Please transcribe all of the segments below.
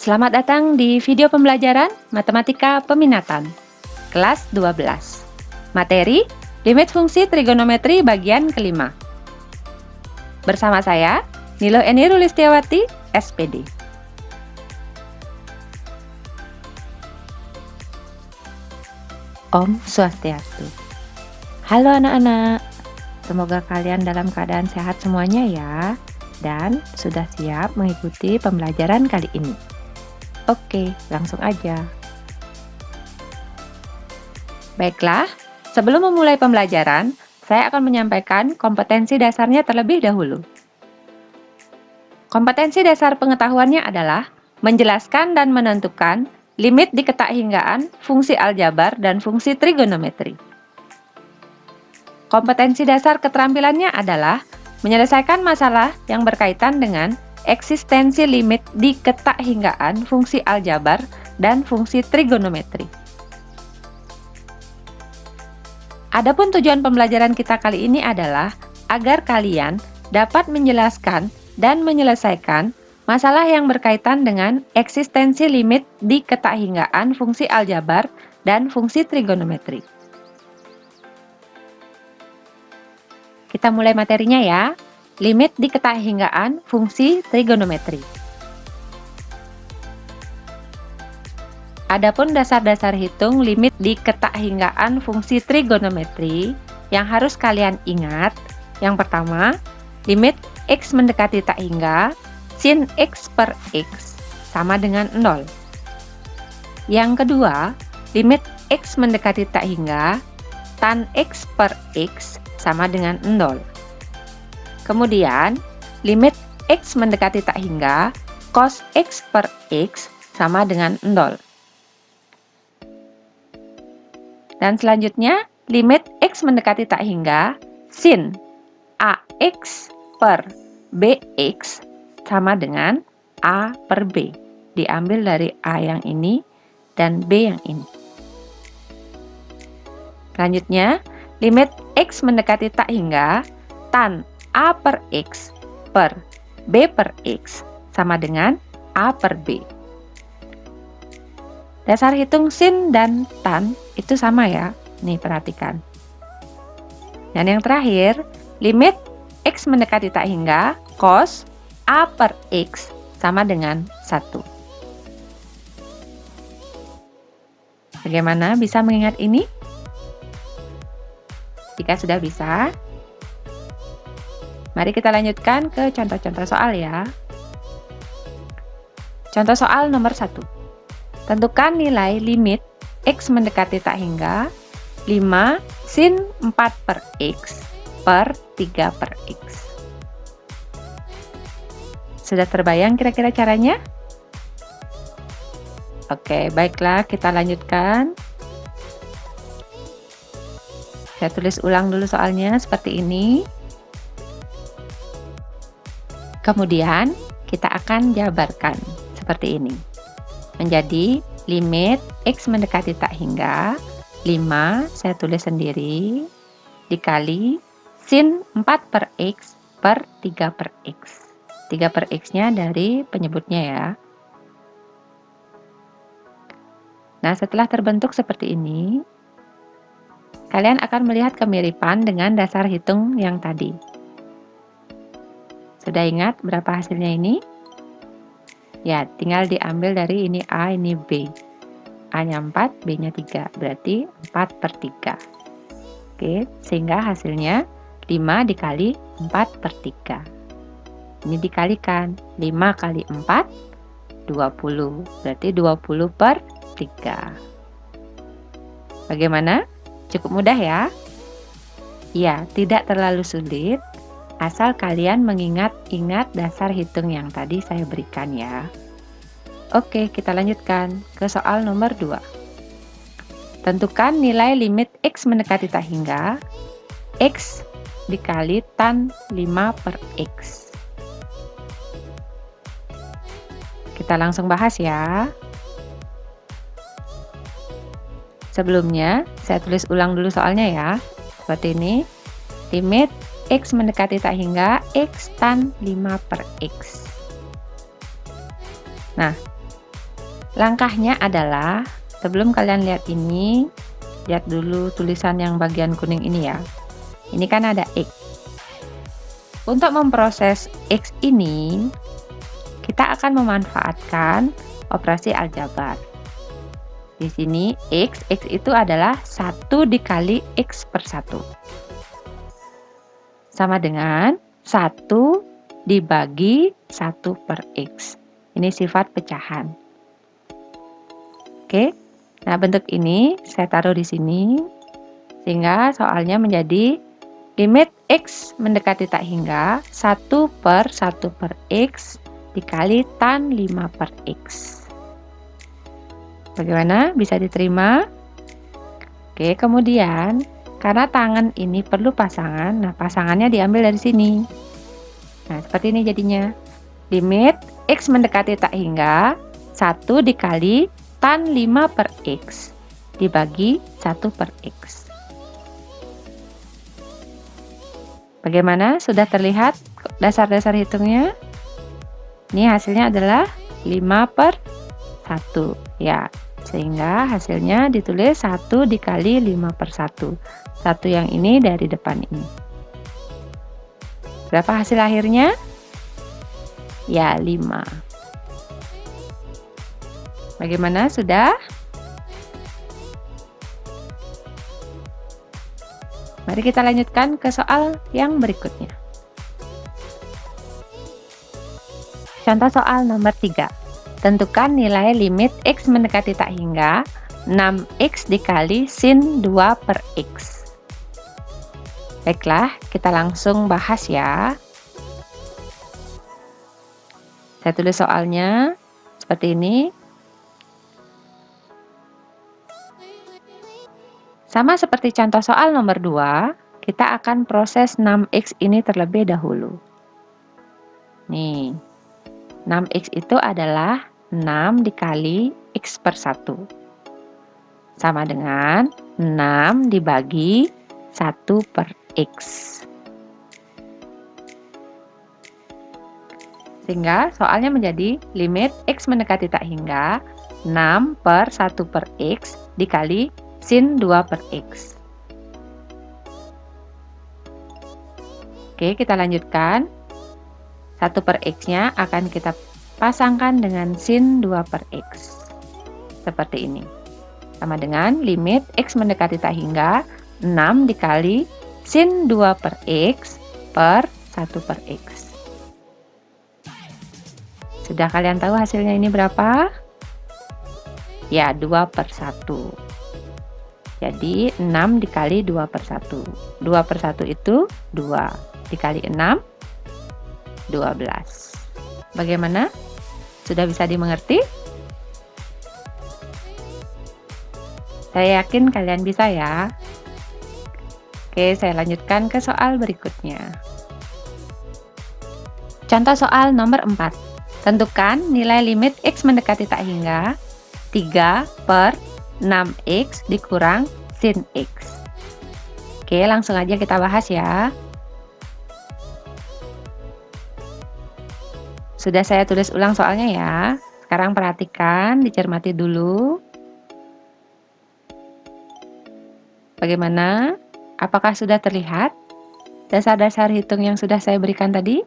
Selamat datang di video pembelajaran Matematika Peminatan, kelas 12. Materi, limit fungsi trigonometri bagian kelima. Bersama saya, Nilo Eni Rulistiawati, SPD. Om Swastiastu. Halo anak-anak, semoga kalian dalam keadaan sehat semuanya ya, dan sudah siap mengikuti pembelajaran kali ini. Oke, langsung aja. Baiklah, sebelum memulai pembelajaran, saya akan menyampaikan kompetensi dasarnya terlebih dahulu. Kompetensi dasar pengetahuannya adalah menjelaskan dan menentukan limit di ketakhinggaan, fungsi aljabar, dan fungsi trigonometri. Kompetensi dasar keterampilannya adalah menyelesaikan masalah yang berkaitan dengan eksistensi limit di ketakhinggaan, fungsi aljabar, dan fungsi trigonometri. Adapun tujuan pembelajaran kita kali ini adalah agar kalian dapat menjelaskan dan menyelesaikan masalah yang berkaitan dengan eksistensi limit di ketakhinggaan, fungsi aljabar, dan fungsi trigonometri. Kita mulai materinya ya. Limit di ketakhinggaan, fungsi trigonometri. Adapun dasar-dasar hitung limit di ketakhinggaan fungsi trigonometri yang harus kalian ingat. Yang pertama, limit x mendekati tak hingga, sin x per x sama dengan 0. Yang kedua, limit x mendekati tak hingga, tan x per x sama dengan 0. Kemudian, limit x mendekati tak hingga, cos x per x sama dengan 0. Dan selanjutnya, limit x mendekati tak hingga, sin ax per bx sama dengan a per b. Diambil dari a yang ini dan b yang ini. Selanjutnya, limit x mendekati tak hingga, tan a per x per b per x sama dengan a per b. Dasar hitung sin dan tan itu sama ya. Nih perhatikan. Dan yang terakhir, limit x mendekati tak hingga, cos a per x sama dengan 1. Bagaimana bisa mengingat ini? Jika sudah bisa, mari kita lanjutkan ke contoh-contoh soal ya. Contoh soal nomor 1. Tentukan nilai limit x mendekati tak hingga 5 sin 4 per x per 3 per x. Sudah terbayang kira-kira caranya? Oke, baiklah kita lanjutkan. Saya tulis ulang dulu soalnya seperti ini. Kemudian, kita akan jabarkan seperti ini. Menjadi limit x mendekati tak hingga, 5, saya tulis sendiri, dikali sin 4 per x per 3 per x. 3 per x-nya dari penyebutnya ya. Nah, setelah terbentuk seperti ini, kalian akan melihat kemiripan dengan dasar hitung yang tadi. Sudah ingat berapa hasilnya ini? Ya, tinggal diambil dari ini A, ini B. A-nya 4, B-nya 3. Berarti 4 per 3. Oke, sehingga hasilnya 5 dikali 4 per 3. Ini dikalikan. 5 kali 4, 20. Berarti 20 per 3. Bagaimana? Cukup mudah ya? Iya, tidak terlalu sulit. Asal kalian mengingat-ingat dasar hitung yang tadi saya berikan ya. Oke, kita lanjutkan ke soal nomor 2. Tentukan nilai limit x mendekati tak hingga, x dikali tan 5 per x. Kita langsung bahas ya. Sebelumnya, saya tulis ulang dulu soalnya ya. Seperti ini, limit x mendekati tak hingga, x tan 5 per x. Nah, Langkahnya adalah, sebelum kalian lihat ini, lihat dulu tulisan yang bagian kuning ini ya. Ini kan ada X. Untuk memproses X ini, kita akan memanfaatkan operasi aljabar. Di sini X itu adalah 1 dikali X per 1. Sama dengan 1 dibagi 1 per X. Ini sifat pecahan. Oke, nah bentuk ini saya taruh di sini, sehingga soalnya menjadi limit X mendekati tak hingga 1 per 1 per X dikali tan 5 per X. Bagaimana? Bisa diterima? Oke, kemudian karena tangan ini perlu pasangan, nah pasangannya diambil dari sini. Nah, seperti ini jadinya. Limit X mendekati tak hingga 1 dikali tan 5 per X dibagi 1 per X. Bagaimana? Sudah terlihat dasar-dasar hitungnya? Ini hasilnya adalah 5 per 1. Ya, sehingga hasilnya ditulis 1 dikali 5 per 1. 1 yang ini dari depan ini. Berapa hasil akhirnya? Ya, 5. Bagaimana? Sudah? Mari kita lanjutkan ke soal yang berikutnya. Contoh soal nomor 3. Tentukan nilai limit X mendekati tak hingga 6X dikali sin 2 per X. Baiklah, kita langsung bahas ya. Saya tulis soalnya seperti ini. Sama seperti contoh soal nomor 2, kita akan proses 6X ini terlebih dahulu. Nih, 6X itu adalah 6 dikali X per 1. Sama dengan 6 dibagi 1 per X. Sehingga soalnya menjadi limit X mendekati tak hingga 6 per 1 per X dikali sin 2 per X. Oke, kita lanjutkan. 1 per X-nya akan kita pasangkan dengan sin 2 per X. Seperti ini. Sama dengan limit X mendekati tak hingga 6 dikali sin 2 per X per 1 per X. Sudah kalian tahu hasilnya ini berapa? Ya, 2 per 1. Jadi 6 dikali 2 per 1. 2 per 1 itu 2. Dikali 6, 12. Bagaimana? Sudah bisa dimengerti? Saya yakin kalian bisa ya. Oke, saya lanjutkan ke soal berikutnya. Contoh soal nomor 4. Tentukan nilai limit X mendekati tak hingga 3 per 6X dikurang sin X. Oke, langsung aja kita bahas ya. Sudah saya tulis ulang soalnya ya. Sekarang perhatikan, dicermati dulu. Bagaimana? Apakah sudah terlihat dasar-dasar hitung yang sudah saya berikan tadi?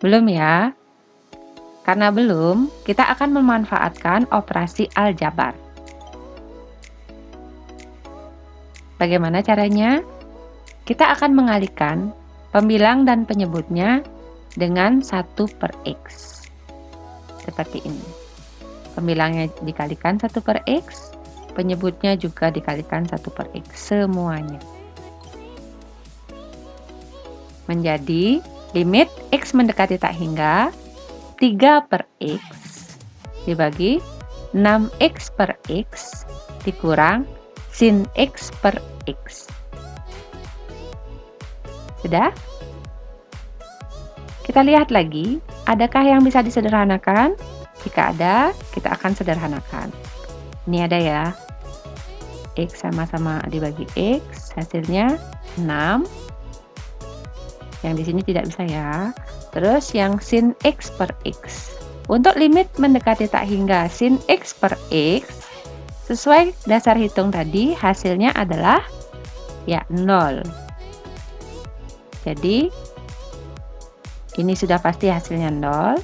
Belum ya? Karena belum, kita akan memanfaatkan operasi aljabar. Bagaimana caranya? Kita akan mengalihkan pembilang dan penyebutnya dengan 1 per X. Seperti ini. Pembilangnya dikalikan 1 per X, penyebutnya juga dikalikan 1 per X. Semuanya. Menjadi limit X mendekati tak hingga 3 per X dibagi 6X per X dikurang sin X per X. Sudah? Kita lihat lagi, adakah yang bisa disederhanakan? Jika ada, kita akan sederhanakan. Ini ada ya. X sama-sama dibagi X, hasilnya 6. Yang di sini tidak bisa ya. Terus yang sin X per X. Untuk limit mendekati tak hingga sin X per X, sesuai dasar hitung tadi, hasilnya adalah ya 0. Jadi, ini sudah pasti hasilnya 0.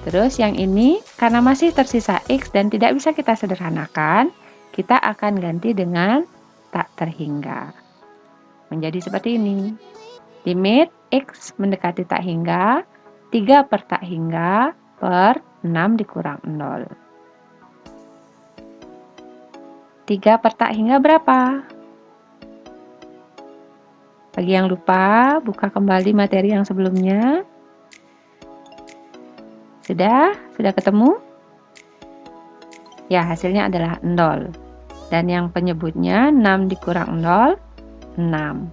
Terus yang ini, karena masih tersisa X dan tidak bisa kita sederhanakan, kita akan ganti dengan tak terhingga. Menjadi seperti ini. Limit X mendekati tak hingga, 3 per tak hingga per 6 dikurang 0. 3 per tak hingga berapa? Bagi yang lupa, buka kembali materi yang sebelumnya. Sudah ketemu? Ya, hasilnya adalah 0. Dan yang penyebutnya 6 dikurang 0, 6.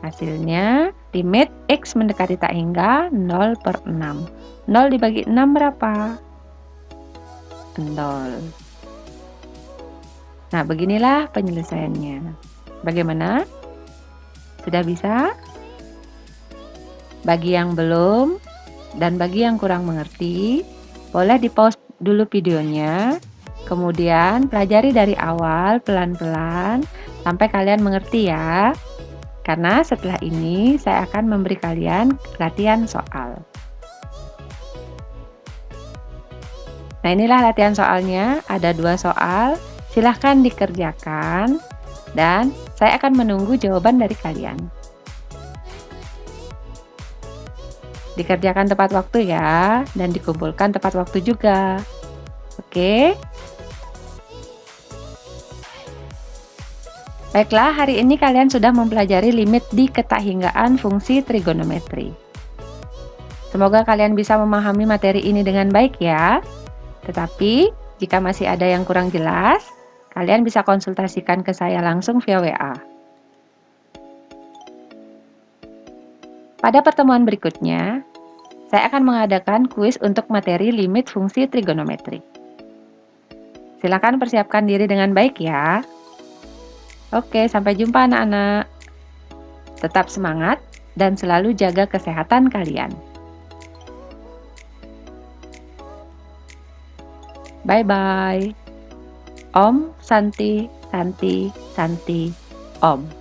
Hasilnya, limit X mendekati tak hingga 0 per 6. 0 dibagi 6 berapa? 0. Nah, beginilah penyelesaiannya. Bagaimana? Sudah bisa? Bagi yang belum, dan bagi yang kurang mengerti, boleh di-pause dulu videonya, kemudian pelajari dari awal pelan-pelan sampai kalian mengerti ya. Karena setelah ini saya akan memberi kalian latihan soal. Nah, inilah latihan soalnya, ada 2 soal, silahkan dikerjakan dan saya akan menunggu jawaban dari kalian. Dikerjakan tepat waktu ya, dan dikumpulkan tepat waktu juga. Oke? Baiklah, hari ini kalian sudah mempelajari limit di ketakhinggaan fungsi trigonometri. Semoga kalian bisa memahami materi ini dengan baik ya. Tetapi, jika masih ada yang kurang jelas, kalian bisa konsultasikan ke saya langsung via WA. Pada pertemuan berikutnya, saya akan mengadakan kuis untuk materi limit fungsi trigonometri. Silakan persiapkan diri dengan baik ya. Oke, sampai jumpa anak-anak. Tetap semangat dan selalu jaga kesehatan kalian. Bye-bye. Om Santi, Santi, Santi, Om.